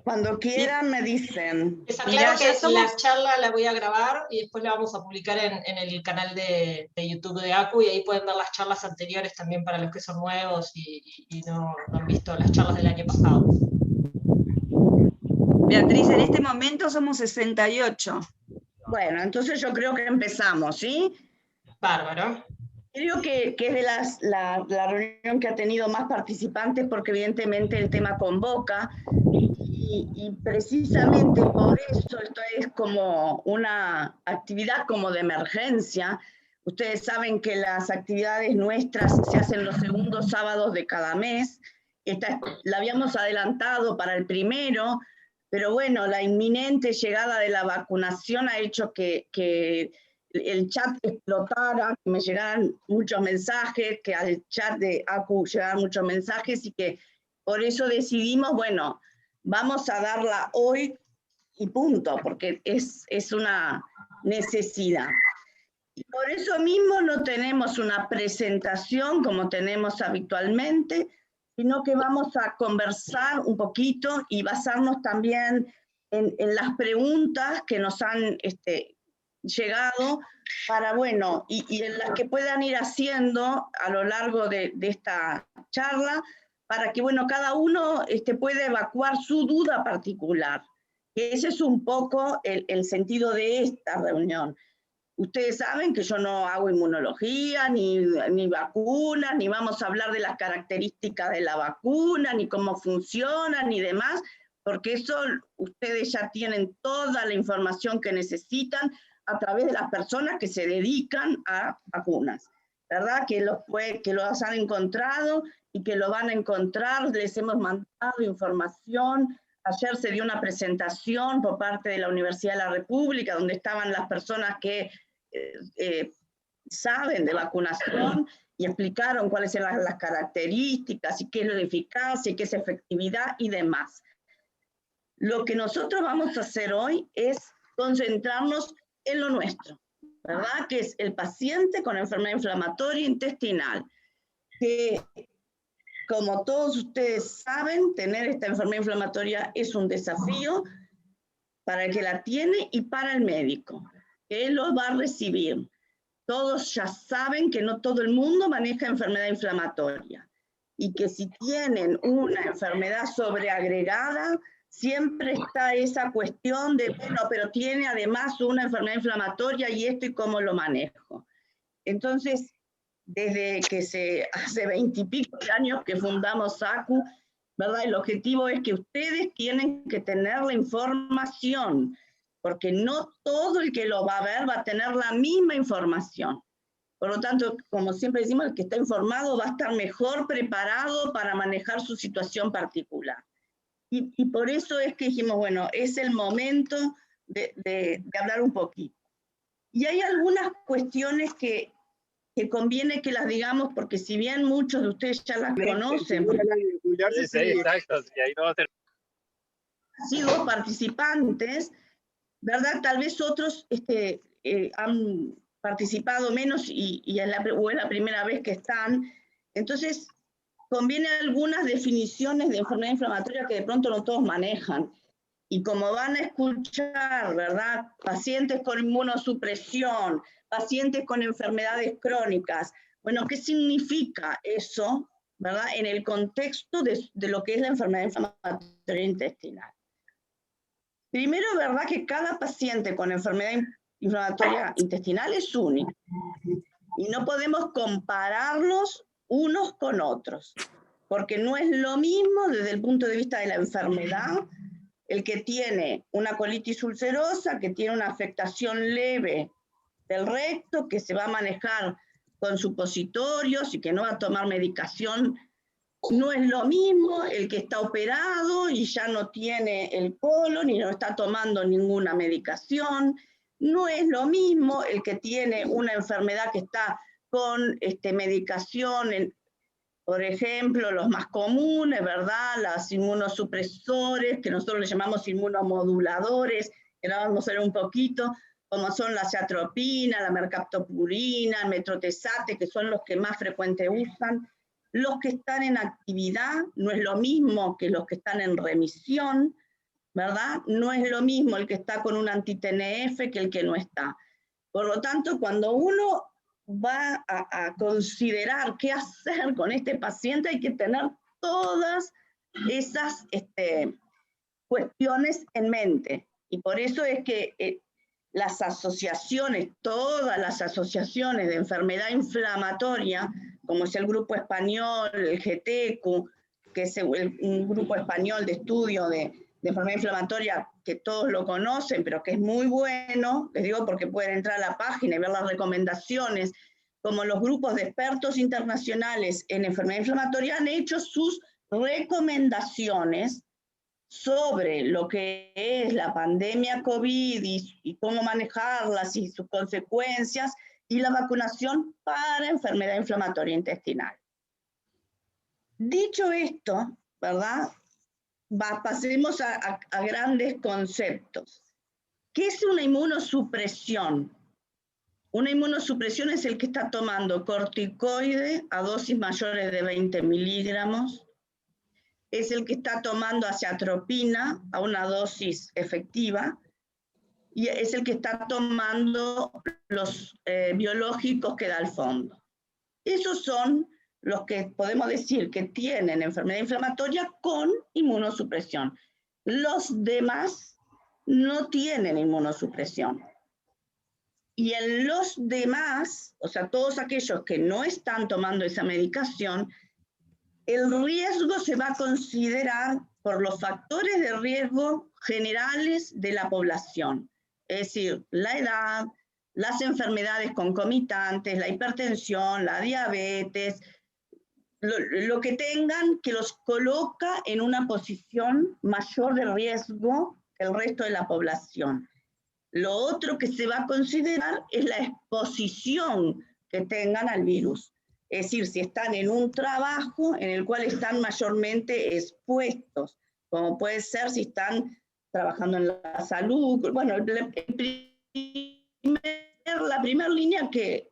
Cuando quieran me dicen. Les aclaro que la charla la voy a grabar y después la vamos a publicar en el canal de YouTube de ACU, y ahí pueden ver las charlas anteriores también para los que son nuevos y no han visto las charlas del año pasado. Beatriz, en este momento somos 68. Bueno, entonces yo creo que empezamos, ¿sí? Bárbaro. Creo que es de la reunión que ha tenido más participantes, porque evidentemente el tema convoca, y precisamente por eso esto es como una actividad como de emergencia. Ustedes saben que las actividades nuestras se hacen los segundos sábados de cada mes. Esta la habíamos adelantado para el primero, pero bueno, la inminente llegada de la vacunación ha hecho que el chat explotara, que me llegaran muchos mensajes, que al chat de ACU llegaran muchos mensajes, y que por eso decidimos, bueno, vamos a darla hoy y punto, porque es una necesidad. Y por eso mismo no tenemos una presentación como tenemos habitualmente, sino que vamos a conversar un poquito y basarnos también en las preguntas que nos han llegado, para, bueno, y en las que puedan ir haciendo a lo largo de esta charla, para que, bueno, cada uno pueda evacuar su duda particular. Ese es un poco el sentido de esta reunión. Ustedes saben que yo no hago inmunología, ni vacunas, ni vamos a hablar de las características de la vacuna, ni cómo funciona, ni demás, porque eso ustedes ya tienen toda la información que necesitan a través de las personas que se dedican a vacunas, ¿verdad? Que los han encontrado y que lo van a encontrar. Les hemos mandado información. Ayer se dio una presentación por parte de la Universidad de la República, donde estaban las personas que saben de vacunación y explicaron cuáles eran las características y qué es la eficacia y qué es efectividad y demás. Lo que nosotros vamos a hacer hoy es concentrarnos en lo nuestro, ¿verdad? Que es el paciente con enfermedad inflamatoria intestinal, que, como todos ustedes saben, tener esta enfermedad inflamatoria es un desafío para el que la tiene y para el médico, que él lo va a recibir. Todos ya saben que no todo el mundo maneja enfermedad inflamatoria, y que si tienen una enfermedad sobreagregada, siempre está esa cuestión de, bueno, pero tiene además una enfermedad inflamatoria y esto, y cómo lo manejo. Entonces, desde que hace 20 y pico de años que fundamos ACU, ¿verdad? El objetivo es que ustedes tienen que tener la información, porque no todo el que lo va a ver va a tener la misma información. Por lo tanto, como siempre decimos, el que está informado va a estar mejor preparado para manejar su situación particular. Y por eso es que dijimos, bueno, es el momento de hablar un poquito. Y hay algunas cuestiones que conviene que las digamos, porque si bien muchos de ustedes ya las conocen, sí, exacto, y ahí no va a ser. Han sido participantes, ¿verdad? Tal vez otros han participado menos y es la primera vez que están. Entonces, conviene algunas definiciones de enfermedad inflamatoria que de pronto no todos manejan. Y como van a escuchar, ¿verdad? Pacientes con inmunosupresión, pacientes con enfermedades crónicas. Bueno, ¿qué significa eso, ¿verdad? En el contexto de lo que es la enfermedad inflamatoria intestinal. Primero, ¿verdad? Que cada paciente con enfermedad inflamatoria intestinal es único. Y no podemos compararlos unos con otros, porque no es lo mismo desde el punto de vista de la enfermedad el que tiene una colitis ulcerosa, que tiene una afectación leve del recto, que se va a manejar con supositorios y que no va a tomar medicación. No es lo mismo el que está operado y ya no tiene el colon y no está tomando ninguna medicación. No es lo mismo el que tiene una enfermedad que está con medicación, por ejemplo, los más comunes, ¿verdad? Los inmunosupresores, que nosotros les llamamos inmunomoduladores, que ahora vamos a ver un poquito, como son la aciatropina, la mercaptopurina, el metrotesate, que son los que más frecuente usan. Los que están en actividad no es lo mismo que los que están en remisión, ¿verdad? No es lo mismo el que está con un anti-TNF que el que no está. Por lo tanto, cuando uno va a considerar qué hacer con este paciente, hay que tener todas esas cuestiones en mente. Y por eso es que las asociaciones, todas las asociaciones de enfermedad inflamatoria, como es el Grupo Español, el GTECU, que es un grupo español de estudio de enfermedad inflamatoria que todos lo conocen, pero que es muy bueno, les digo porque pueden entrar a la página y ver las recomendaciones, como los grupos de expertos internacionales en enfermedad inflamatoria han hecho sus recomendaciones sobre lo que es la pandemia COVID y cómo manejarlas y sus consecuencias, y la vacunación para enfermedad inflamatoria intestinal. Dicho esto, ¿verdad? Pasemos a grandes conceptos. ¿Qué es una inmunosupresión? Una inmunosupresión es el que está tomando corticoide a dosis mayores de 20 miligramos, es el que está tomando aciatropina a una dosis efectiva, y es el que está tomando los biológicos que da al fondo. Esos son los que podemos decir que tienen enfermedad inflamatoria con inmunosupresión. Los demás no tienen inmunosupresión. Y en los demás, o sea, todos aquellos que no están tomando esa medicación, el riesgo se va a considerar por los factores de riesgo generales de la población, es decir, la edad, las enfermedades concomitantes, la hipertensión, la diabetes, lo que tengan que los coloca en una posición mayor de riesgo que el resto de la población. Lo otro que se va a considerar es la exposición que tengan al virus. Es decir, si están en un trabajo en el cual están mayormente expuestos, como puede ser si están trabajando en la salud. Bueno, la primera línea que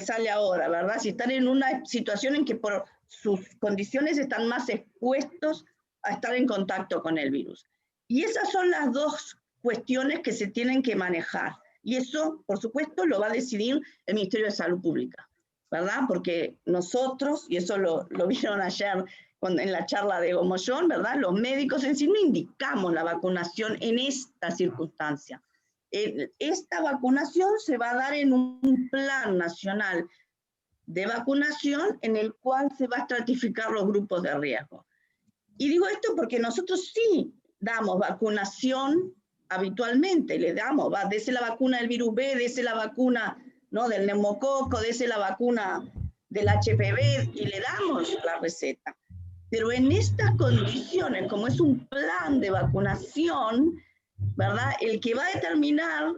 sale ahora, ¿verdad? Si están en una situación en que por sus condiciones están más expuestos a estar en contacto con el virus. Y esas son las dos cuestiones que se tienen que manejar. Y eso, por supuesto, lo va a decidir el Ministerio de Salud Pública, ¿verdad? Porque nosotros, y eso lo vieron ayer en la charla de Gomollón, ¿verdad? Los médicos en sí no indicamos la vacunación en esta circunstancia. Esta vacunación se va a dar en un plan nacional de vacunación en el cual se va a estratificar los grupos de riesgo. Y digo esto porque nosotros sí damos vacunación habitualmente, le damos, dese la vacuna del virus B, dese la vacuna, ¿no?, del neumococo, dese la vacuna del HPV, y le damos la receta. Pero en estas condiciones, como es un plan de vacunación, ¿verdad?, el que va a determinar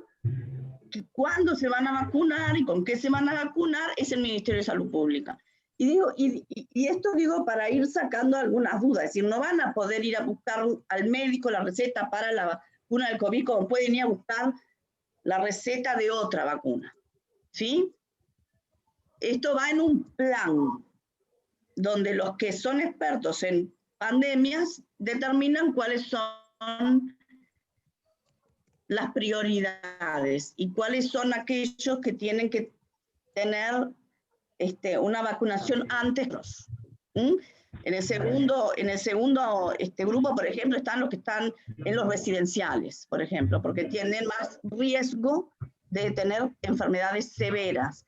cuándo se van a vacunar y con qué se van a vacunar es el Ministerio de Salud Pública. Y esto digo para ir sacando algunas dudas, es decir, no van a poder ir a buscar al médico la receta para la vacuna del COVID como pueden ir a buscar la receta de otra vacuna, ¿sí? Esto va en un plan donde los que son expertos en pandemias determinan cuáles son las prioridades y cuáles son aquellos que tienen que tener una vacunación antes. En el segundo grupo, por ejemplo, están los que están en los residenciales, por ejemplo, porque tienen más riesgo de tener enfermedades severas.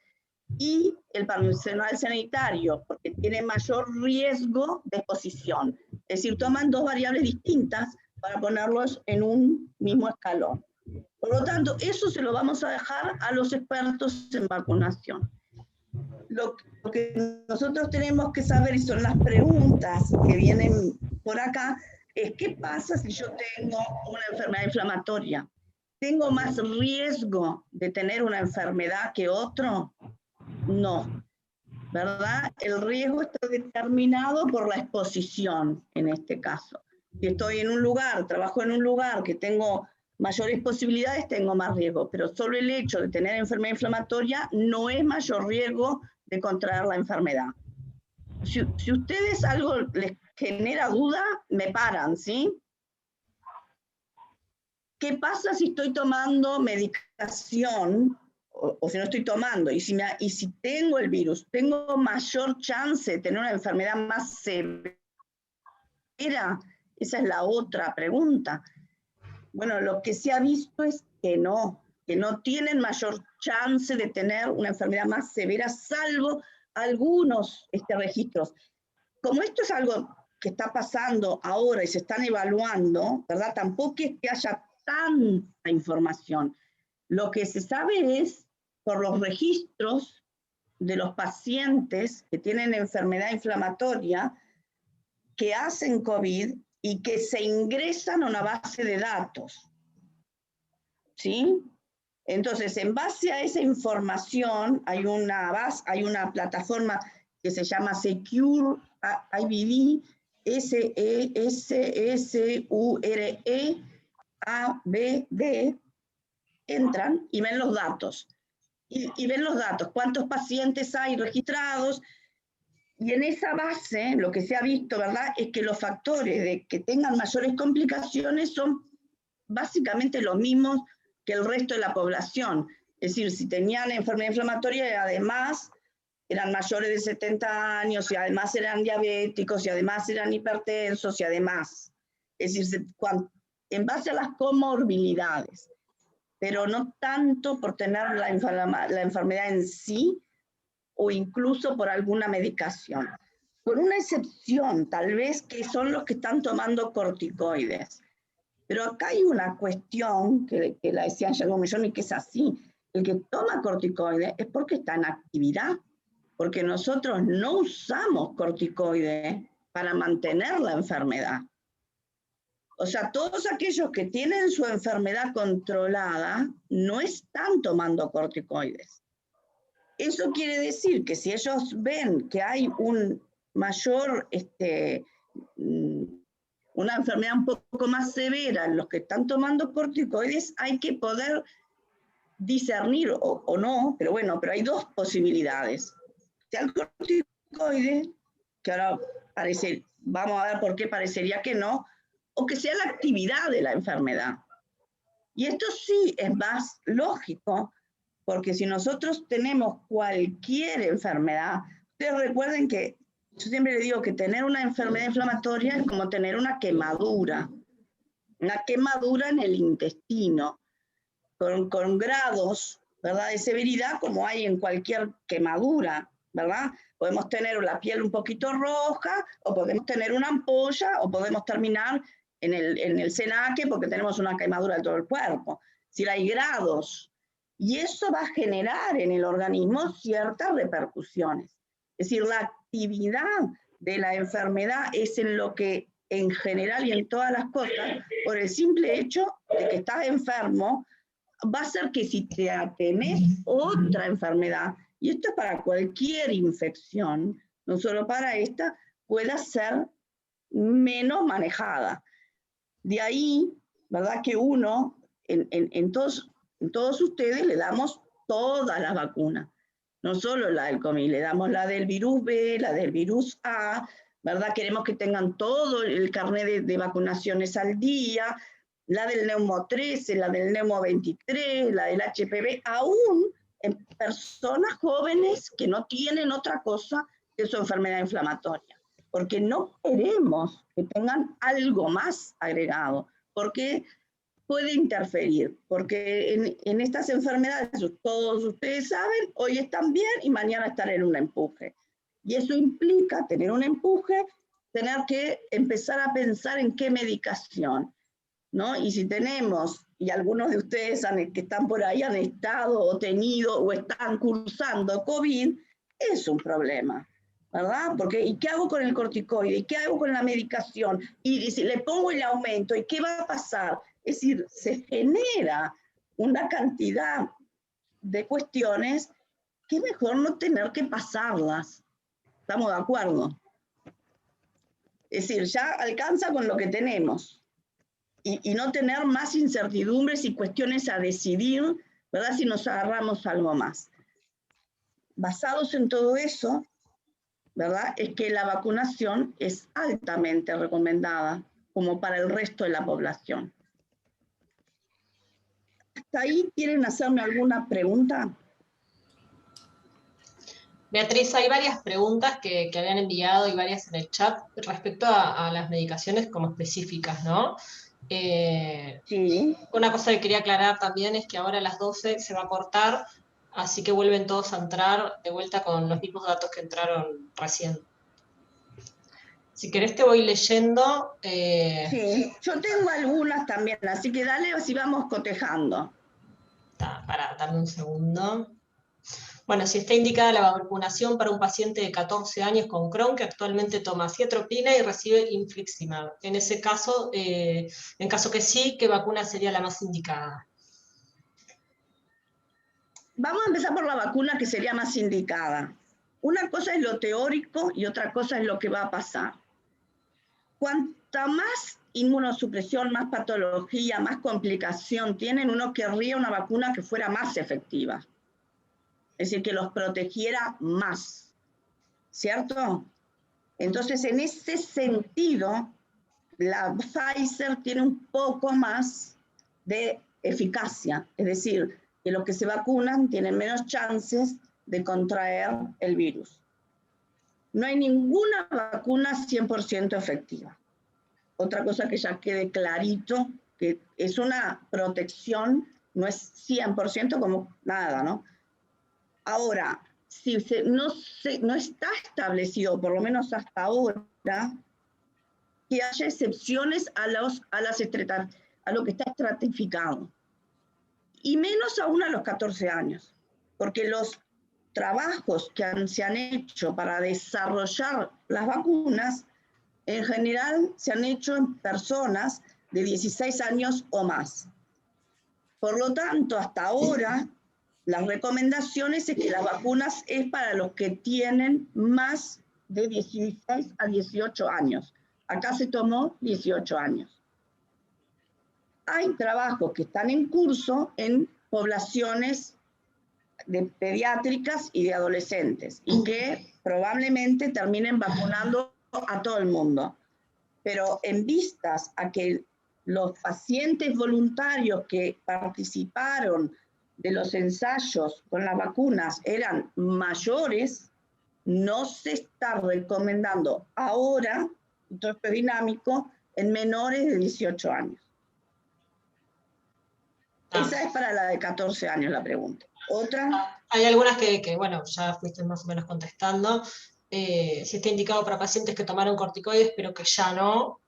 Y el personal sanitario, porque tiene mayor riesgo de exposición. Es decir, toman dos variables distintas para ponerlos en un mismo escalón. Por lo tanto, eso se lo vamos a dejar a los expertos en vacunación. Lo que nosotros tenemos que saber, y son las preguntas que vienen por acá, es ¿qué pasa si yo tengo una enfermedad inflamatoria? ¿Tengo más riesgo de tener una enfermedad que otro? No, ¿verdad? El riesgo está determinado por la exposición, en este caso. Si estoy en un lugar, trabajo en un lugar que tengo mayores posibilidades, tengo más riesgo, pero solo el hecho de tener enfermedad inflamatoria no es mayor riesgo de contraer la enfermedad. Si ustedes algo les genera duda, me paran, ¿sí? ¿qué pasa si estoy tomando medicación o si no estoy tomando? Y si tengo el virus, ¿tengo mayor chance de tener una enfermedad más severa? Esa es la otra pregunta. Bueno, lo que se ha visto es que no tienen mayor chance de tener una enfermedad más severa, salvo algunos registros. Como esto es algo que está pasando ahora y se están evaluando, ¿verdad? Tampoco es que haya tanta información. Lo que se sabe es por los registros de los pacientes que tienen enfermedad inflamatoria, que hacen COVID y que se ingresan a una base de datos. ¿Sí? Entonces, en base a esa información, hay una plataforma que se llama Secure IBD, SESURE-ABD, entran y ven los datos. Y ven los datos, cuántos pacientes hay registrados, y en esa base, lo que se ha visto, ¿verdad?, es que los factores de que tengan mayores complicaciones son básicamente los mismos que el resto de la población. Es decir, si tenían enfermedad inflamatoria y además eran mayores de 70 años, y además eran diabéticos, y además eran hipertensos, y además. Es decir, en base a las comorbilidades, pero no tanto por tener la enfermedad en sí, o incluso por alguna medicación. Con una excepción, tal vez, que son los que están tomando corticoides. Pero acá hay una cuestión que la decía Gianluca Millón y que es así. El que toma corticoides es porque está en actividad, porque nosotros no usamos corticoides para mantener la enfermedad. O sea, todos aquellos que tienen su enfermedad controlada no están tomando corticoides. Eso quiere decir que si ellos ven que hay un mayor, una enfermedad un poco más severa en los que están tomando corticoides, hay que poder discernir o no, pero bueno, pero hay dos posibilidades. Sea el corticoide, que ahora vamos a ver por qué parecería que no, o que sea la actividad de la enfermedad. Y esto sí es más lógico, porque si nosotros tenemos cualquier enfermedad, ustedes recuerden que yo siempre les digo que tener una enfermedad inflamatoria es como tener una quemadura en el intestino, con grados, ¿verdad?, de severidad como hay en cualquier quemadura, ¿verdad? Podemos tener la piel un poquito roja, o podemos tener una ampolla, o podemos terminar en el cenaque porque tenemos una quemadura de todo el cuerpo. Es decir, hay grados. Y eso va a generar en el organismo ciertas repercusiones. Es decir, la actividad de la enfermedad es en lo que, en general y en todas las cosas, por el simple hecho de que estás enfermo, va a ser que si te tenés otra enfermedad, y esto es para cualquier infección, no solo para esta, pueda ser menos manejada. De ahí, ¿verdad?, que uno, en todos ustedes le damos todas las vacunas, no solo la del COVID, le damos la del virus B, la del virus A, ¿verdad? Queremos que tengan todo el carnet de vacunaciones al día, la del Neumo 13, la del Neumo 23, la del HPV, aún en personas jóvenes que no tienen otra cosa que su enfermedad inflamatoria, porque no queremos que tengan algo más agregado, porque puede interferir, porque en estas enfermedades, todos ustedes saben, hoy están bien y mañana están en un empuje. Y eso implica tener un empuje, tener que empezar a pensar en qué medicación, ¿no? Y si tenemos, y algunos de ustedes que están por ahí han estado o tenido o están cursando COVID, es un problema, ¿verdad? Porque, ¿y qué hago con el corticoide? ¿Y qué hago con la medicación? Y si le pongo el aumento, ¿y qué va a pasar? Es decir, se genera una cantidad de cuestiones que es mejor no tener que pasarlas. ¿Estamos de acuerdo? Es decir, ya alcanza con lo que tenemos. Y no tener más incertidumbres y cuestiones a decidir, ¿verdad?, si nos agarramos algo más. Basados en todo eso, ¿verdad?, es que la vacunación es altamente recomendada como para el resto de la población. ¿Hasta ahí quieren hacerme alguna pregunta? Beatriz, hay varias preguntas que habían enviado y varias en el chat respecto a las medicaciones como específicas, ¿no? Sí. Una cosa que quería aclarar también es que ahora a las 12 se va a cortar, así que vuelven todos a entrar de vuelta con los mismos datos que entraron recién. Si querés te voy leyendo. Sí, yo tengo algunas también, así que dale o si vamos cotejando. Dame un segundo. Bueno, si está indicada la vacunación para un paciente de 14 años con Crohn que actualmente toma ciatropina y recibe infliximab. En ese caso, en caso que sí, ¿qué vacuna sería la más indicada? Vamos a empezar por la vacuna que sería más indicada. Una cosa es lo teórico y otra cosa es lo que va a pasar. Cuanta más inmunosupresión, más patología, más complicación tienen, uno querría una vacuna que fuera más efectiva. Es decir, que los protegiera más. ¿Cierto? Entonces, en ese sentido, la Pfizer tiene un poco más de eficacia. Es decir, que los que se vacunan tienen menos chances de contraer el virus. No hay ninguna vacuna 100% efectiva. Otra cosa que ya quede clarito, que es una protección, no es 100% como nada, ¿no? Ahora, si no está establecido, por lo menos hasta ahora, que haya excepciones a lo que está estratificado. Y menos aún a los 14 años, porque los trabajos que se han hecho para desarrollar las vacunas, en general se han hecho en personas de 16 años o más. Por lo tanto, hasta ahora, las recomendaciones es que las vacunas es para los que tienen más de 16 a 18 años. Acá se tomó 18 años. Hay trabajos que están en curso en poblaciones pediátricas y de adolescentes y que probablemente terminen vacunando a todo el mundo. Pero en vistas a que los pacientes voluntarios que participaron de los ensayos con las vacunas eran mayores, no se está recomendando ahora, esto es dinámico, en menores de 18 años. Esa es para la de 14 años la pregunta. ¿Otra? Hay algunas que, bueno, ya fuiste más o menos contestando. Si está indicado para pacientes que tomaron corticoides, pero que ya no. O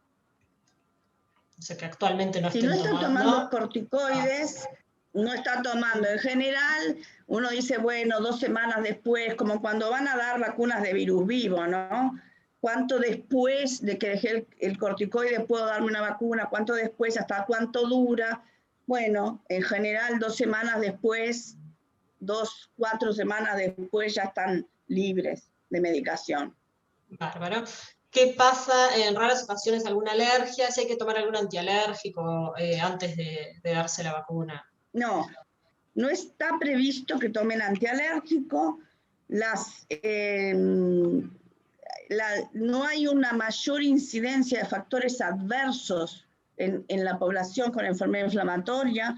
sea, que actualmente no Si estén no están tomando. tomando corticoides, no está tomando. En general, uno dice, bueno, 2 semanas después, como cuando van a dar vacunas de virus vivo, ¿no? ¿Cuánto después de que dejé el corticoide puedo darme una vacuna? ¿Cuánto después? ¿Hasta cuánto dura? Bueno, en general 2 semanas después, 2, 4 semanas después ya están libres de medicación. Bárbaro. ¿Qué pasa en raras ocasiones alguna alergia? Si hay que tomar algún antialérgico antes de darse la vacuna. No, no está previsto que tomen antialérgico. No hay una mayor incidencia de factores adversos en la población con enfermedad inflamatoria.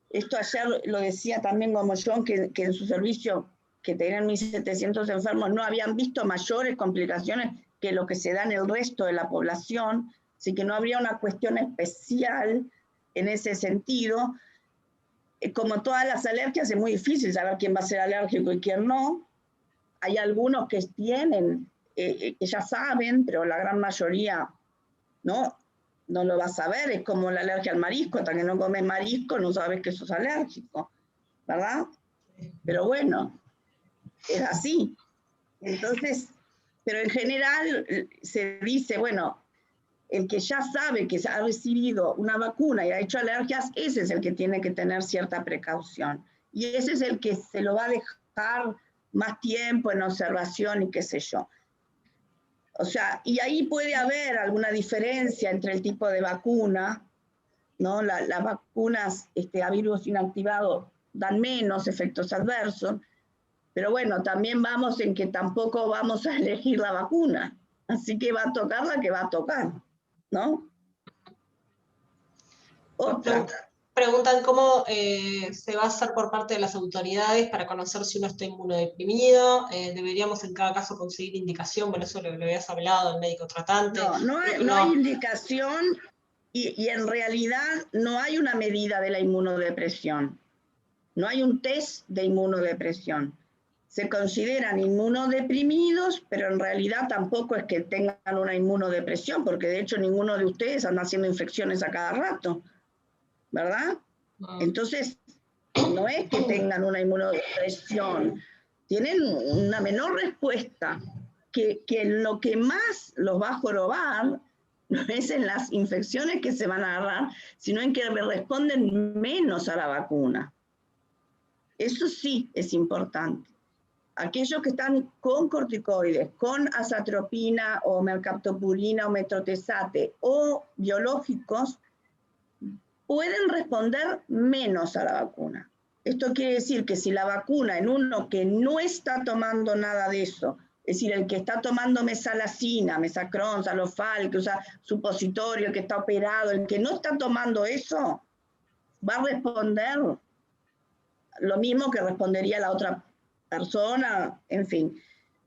Esto ayer lo decía también Gomollón, que en su servicio, que tenían 1.700 enfermos, no habían visto mayores complicaciones que lo que se da en el resto de la población, así que no habría una cuestión especial en ese sentido. Como todas las alergias, es muy difícil saber quién va a ser alérgico y quién no. Hay algunos que tienen, que ya saben, pero la gran mayoría no lo va a saber. Es como la alergia al marisco, hasta que no comes marisco no sabes que sos alérgico, ¿verdad? Pero bueno, es así. Entonces, pero en general se dice, bueno, el que ya sabe que ha recibido una vacuna y ha hecho alergias, ese es el que tiene que tener cierta precaución. Y ese es el que se lo va a dejar más tiempo en observación y qué sé yo. O sea, y ahí puede haber alguna diferencia entre el tipo de vacuna, ¿no? Las vacunas a virus inactivado dan menos efectos adversos, pero bueno, también vamos en que tampoco vamos a elegir la vacuna, así que va a tocar la que va a tocar, ¿no? Otra. preguntan cómo se va a hacer por parte de las autoridades para conocer si uno está inmunodeprimido. Deberíamos en cada caso conseguir indicación, bueno, eso lo habías hablado, el médico tratante. No hay indicación y en realidad no hay una medida de la inmunodepresión. No hay un test de inmunodepresión. Se consideran inmunodeprimidos, pero en realidad tampoco es que tengan una inmunodepresión, porque de hecho ninguno de ustedes anda haciendo infecciones a cada rato, ¿verdad? Entonces, no es que tengan una inmunodepresión, tienen una menor respuesta, que lo que más los va a jorobar no es en las infecciones que se van a agarrar, sino en que responden menos a la vacuna. Eso sí es importante. Aquellos que están con corticoides, con azatropina o mercaptopurina o metrotesate o biológicos, pueden responder menos a la vacuna. Esto quiere decir que si la vacuna en uno que no está tomando nada de eso, es decir, el que está tomando mesalacina, mesacrón, salofal, que usa supositorio, que está operado, el que no está tomando eso, va a responder lo mismo que respondería la otra persona, en fin.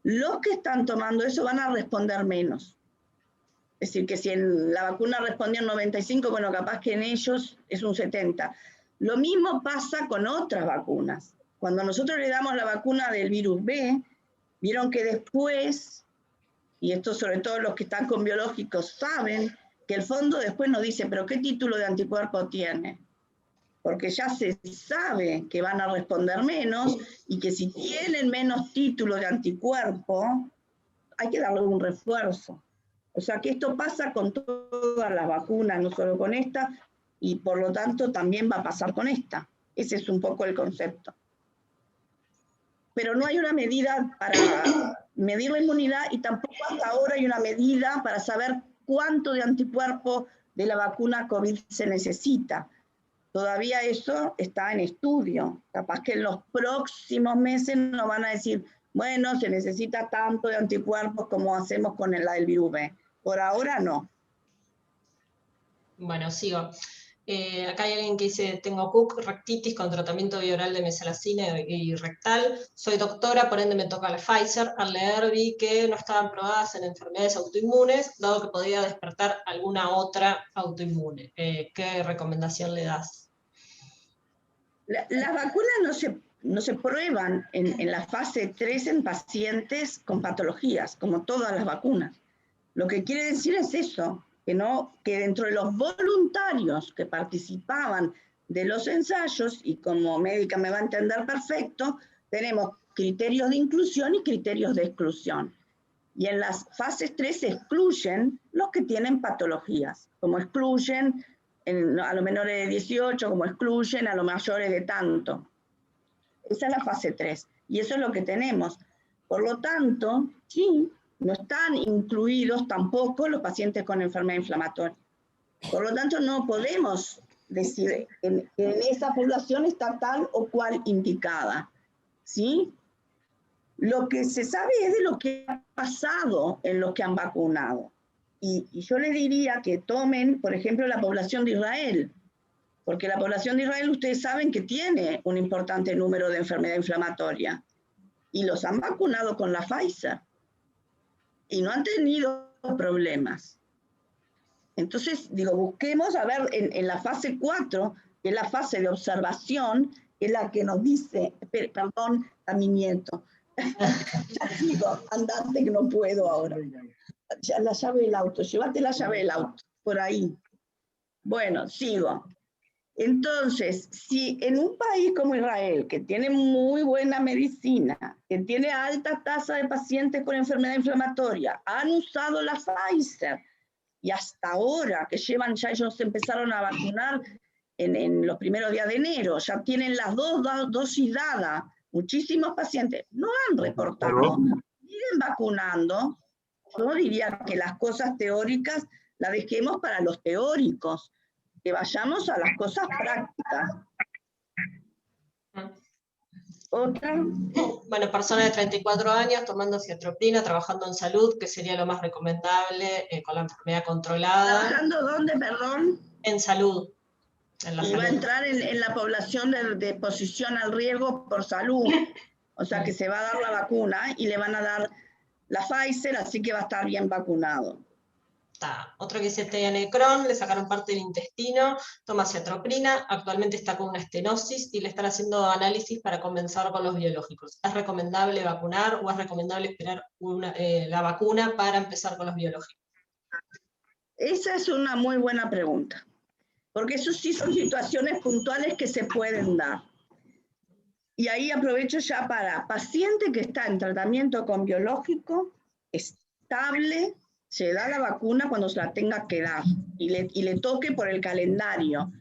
Los que están tomando eso van a responder menos. Es decir, que si en la vacuna respondía un 95, bueno, capaz que en ellos es un 70. Lo mismo pasa con otras vacunas. Cuando nosotros le damos la vacuna del virus B, vieron que después, y esto sobre todo los que están con biológicos saben, que el fondo después nos dice, pero ¿qué título de anticuerpo tiene? Porque ya se sabe que van a responder menos y que si tienen menos título de anticuerpo, hay que darle un refuerzo. O sea que esto pasa con todas las vacunas, no solo con esta, y por lo tanto también va a pasar con esta. Ese es un poco el concepto. Pero no hay una medida para medir la inmunidad y tampoco hasta ahora hay una medida para saber cuánto de anticuerpo de la vacuna COVID se necesita. Todavía eso está en estudio. Capaz que en los próximos meses nos van a decir, bueno, se necesita tanto de anticuerpos como hacemos con la del virus B. Por ahora no. Bueno, sigo. Acá hay alguien que dice, tengo CUC, rectitis con tratamiento bioral de mesalacina y rectal. Soy doctora, por ende me toca la Pfizer. Al leer vi que no estaban probadas en enfermedades autoinmunes, dado que podía despertar alguna otra autoinmune. ¿Qué recomendación le das? Las vacunas no se prueban en la fase 3 en pacientes con patologías, como todas las vacunas. Lo que quiere decir es eso, que dentro de los voluntarios que participaban de los ensayos, y como médica me va a entender perfecto, tenemos criterios de inclusión y criterios de exclusión. Y en las fases 3 se excluyen los que tienen patologías, como excluyen a los menores de 18, como excluyen a los mayores de tanto. Esa es la fase 3, y eso es lo que tenemos. Por lo tanto, sí, no están incluidos tampoco los pacientes con enfermedad inflamatoria. Por lo tanto, no podemos decir que en esa población está tal o cual indicada, ¿sí? Lo que se sabe es de lo que ha pasado en los que han vacunado. Y yo le diría que tomen, por ejemplo, la población de Israel, porque la población de Israel ustedes saben que tiene un importante número de enfermedad inflamatoria, y los han vacunado con la Pfizer, y no han tenido problemas. Entonces, digo, busquemos a ver en la fase 4, que es la fase de observación, que es la que nos dice, perdón a mi nieto, ya sigo, andate que no puedo ahora. La llave del auto, llévate la llave del auto, por ahí. Bueno, sigo. Entonces, si en un país como Israel, que tiene muy buena medicina, que tiene alta tasa de pacientes con enfermedad inflamatoria, han usado la Pfizer, y hasta ahora que llevan, ya ellos empezaron a vacunar en los primeros días de enero, ya tienen las dos dosis dadas, muchísimos pacientes no han reportado, siguen vacunando. Yo diría que las cosas teóricas las dejemos para los teóricos, que vayamos a las cosas prácticas. ¿Otra? Bueno, persona de 34 años tomando ciatropina, trabajando en salud, que sería lo más recomendable con la enfermedad controlada. ¿Trabajando dónde, perdón? En salud. En la y va a salud. entrar en la población de exposición al riesgo por salud. O sea que se va a dar la vacuna y le van a dar la Pfizer, así que va a estar bien vacunado. Otro que dice TN Crohn, le sacaron parte del intestino, toma ciatroprina, actualmente está con una estenosis y le están haciendo análisis para comenzar con los biológicos. ¿Es recomendable vacunar o es recomendable esperar la vacuna para empezar con los biológicos? Esa es una muy buena pregunta, porque eso sí son situaciones puntuales que se pueden dar. Y ahí aprovecho ya para paciente que está en tratamiento con biológico, estable, se da la vacuna cuando se la tenga que dar y le toque por el calendario.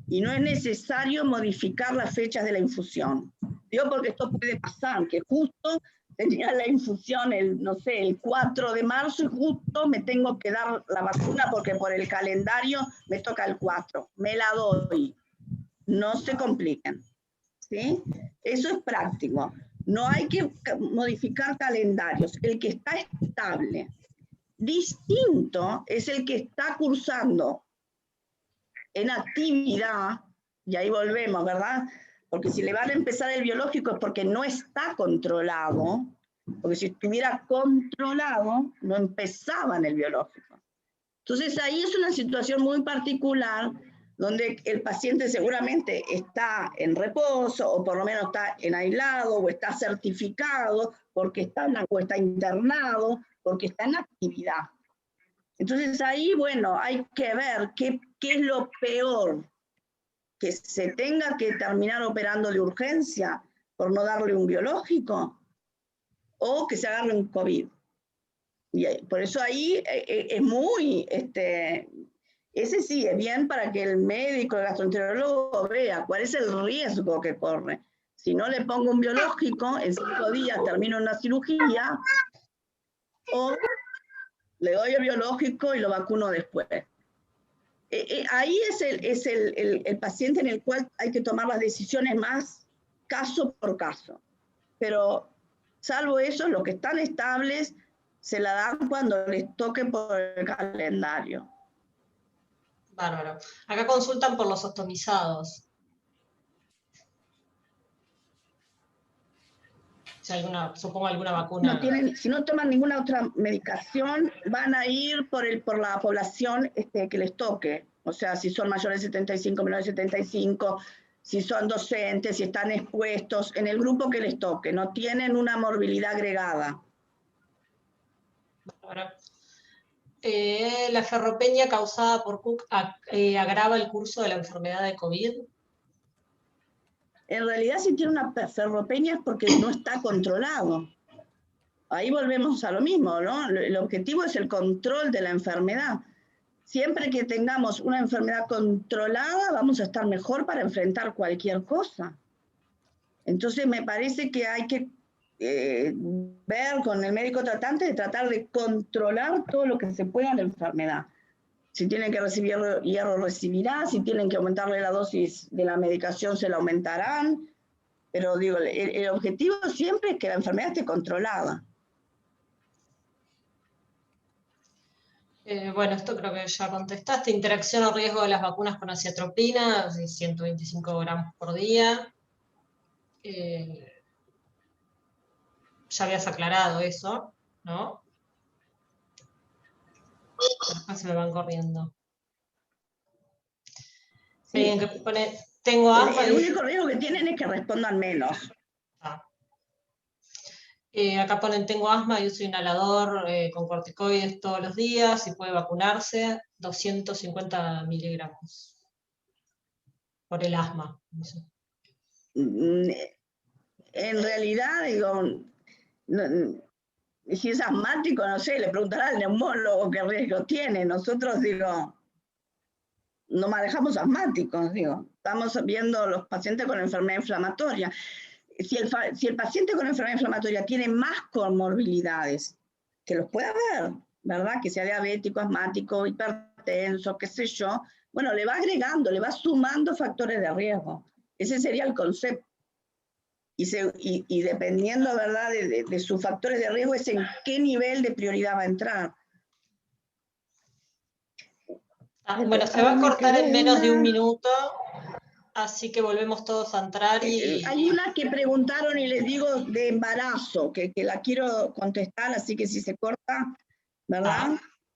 Y no es necesario modificar las fechas de la infusión. Digo porque esto puede pasar, que justo tenía la infusión no sé, el 4 de marzo y justo me tengo que dar la vacuna porque por el calendario me toca el 4. Me la doy. No se compliquen. ¿Sí? Eso es práctico. No hay que modificar calendarios. El que está estable. Distinto es el que está cursando en actividad, y ahí volvemos, ¿verdad? Porque si le van a empezar el biológico es porque no está controlado, porque si estuviera controlado, no empezaba en el biológico. Entonces ahí es una situación muy particular donde el paciente seguramente está en reposo, o por lo menos está en aislado, o está certificado, porque o está internado, porque está en actividad. Entonces ahí, bueno, hay que ver qué es lo peor, que se tenga que terminar operando de urgencia por no darle un biológico, o que se agarre un COVID. Y por eso ahí es muy, ese sí es bien para que el médico, el gastroenterólogo vea cuál es el riesgo que corre. Si no le pongo un biológico, en 5 días termino una cirugía, o le doy el biológico y lo vacuno después. Ahí es el paciente en el cual hay que tomar las decisiones más caso por caso. Pero salvo eso, los que están estables se la dan cuando les toque por el calendario. Bárbaro. Acá consultan por los ostomizados. Si supongo alguna vacuna. Si no toman ninguna otra medicación, van a ir por la población que les toque. O sea, si son mayores de 75, menores de 75, si son docentes, si están expuestos, en el grupo que les toque. No tienen una morbilidad agregada. Ahora, ¿la ferropenia causada por Cook agrava el curso de la enfermedad de COVID? En realidad, si tiene una ferropenia es porque no está controlado. Ahí volvemos a lo mismo, ¿no? El objetivo es el control de la enfermedad. Siempre que tengamos una enfermedad controlada, vamos a estar mejor para enfrentar cualquier cosa. Entonces, me parece que hay que ver con el médico tratante de tratar de controlar todo lo que se pueda en la enfermedad. Si tienen que recibir hierro, recibirá. Si tienen que aumentarle la dosis de la medicación, se la aumentarán. Pero digo, el objetivo siempre es que la enfermedad esté controlada. Bueno, esto creo que ya contestaste. Interacción o riesgo de las vacunas con aciatropina, 125 gramos por día. Ya habías aclarado eso, ¿no? Acá se me van corriendo. Sí. Que pone, tengo asma. El único riesgo que tienen es que respondan menos. Acá ponen, tengo asma y uso inhalador con corticoides todos los días y puede vacunarse, 250 miligramos por el asma. No sé. En realidad, digo, si es asmático, no sé, le preguntará al neumólogo qué riesgo tiene. Nosotros, digo, no manejamos asmáticos, digo, estamos viendo los pacientes con enfermedad inflamatoria. Si el paciente con enfermedad inflamatoria tiene más comorbilidades, que los pueda ver, ¿verdad? Que sea diabético, asmático, hipertenso, qué sé yo, bueno, le va agregando, le va sumando factores de riesgo. Ese sería el concepto. Y dependiendo, ¿verdad?, de sus factores de riesgo, es en qué nivel de prioridad va a entrar. Bueno, se va a cortar en menos de un minuto. Así que volvemos todos a entrar y... Hay una que preguntaron y les digo de embarazo, que la quiero contestar, así que si se corta, ¿verdad?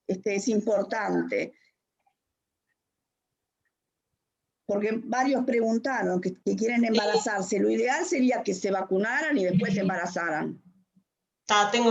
Es importante. Porque varios preguntaron que quieren embarazarse. Lo ideal sería que se vacunaran y después se embarazaran. Tengo